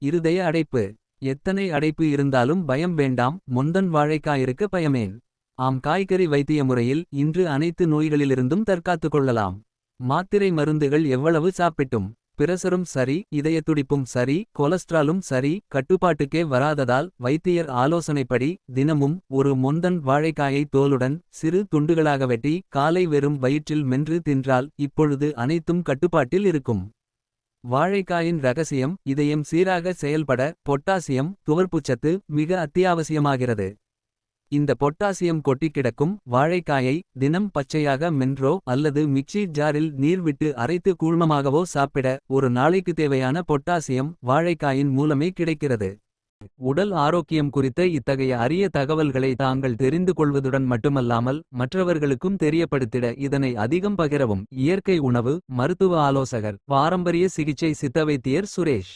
இருதய அடைப்பு. எத்தனை அடைப்பு இருந்தாலும் பயம் வேண்டாம். மொந்தன் வாழைக்காயிருக்கு பயமேன். ஆம், காய்கறி வைத்திய முறையில் இன்று அனைத்து நோய்களிலிருந்தும் தற்காத்துக் கொள்ளலாம். மாத்திரை மருந்துகள் எவ்வளவு சாப்பிட்டும் பிரசரும் சரி, இதயத்துடிப்பும் சரி, கொலஸ்ட்ராலும் சரி கட்டுப்பாட்டுக்கே வராததால் வைத்தியர் ஆலோசனைப்படி தினமும் ஒரு மொந்தன் வாழைக்காயை தோலுடன் சிறு துண்டுகளாக வெட்டி காலை வெறும் வயிற்றில் மென்று தின்றால் இப்பொழுது அனைத்தும் கட்டுப்பாட்டில் இருக்கும். வாழைக்காயின் ரகசியம்: இதயம் சீராக செயல்பட பொட்டாசியம் துவர்ப்புச்சத்து மிக அத்தியாவசியமாகிறது. இந்த பொட்டாசியம் கொட்டிக் கிடக்கும் வாழைக்காயை தினம் பச்சையாக மென்றோ அல்லது மிக்ஸி ஜாரில் நீர் விட்டு அரைத்து கூழ்மமாகவோ சாப்பிட ஒரு நாளைக்கு தேவையான பொட்டாசியம் வாழைக்காயின் மூலமே கிடைக்கிறது. உடல் ஆரோக்கியம் குறித்த இத்தகைய அரிய தகவல்களை தாங்கள் தெரிந்து கொள்வதுடன் மட்டுமல்லாமல் மற்றவர்களுக்கும் தெரியப்படுத்திட இதனை அதிகம் பகிரவும். இயற்கை உணவு மருத்துவ ஆலோசகர், பாரம்பரிய சிகிச்சை சித்த வைத்தியர் சுரேஷ்.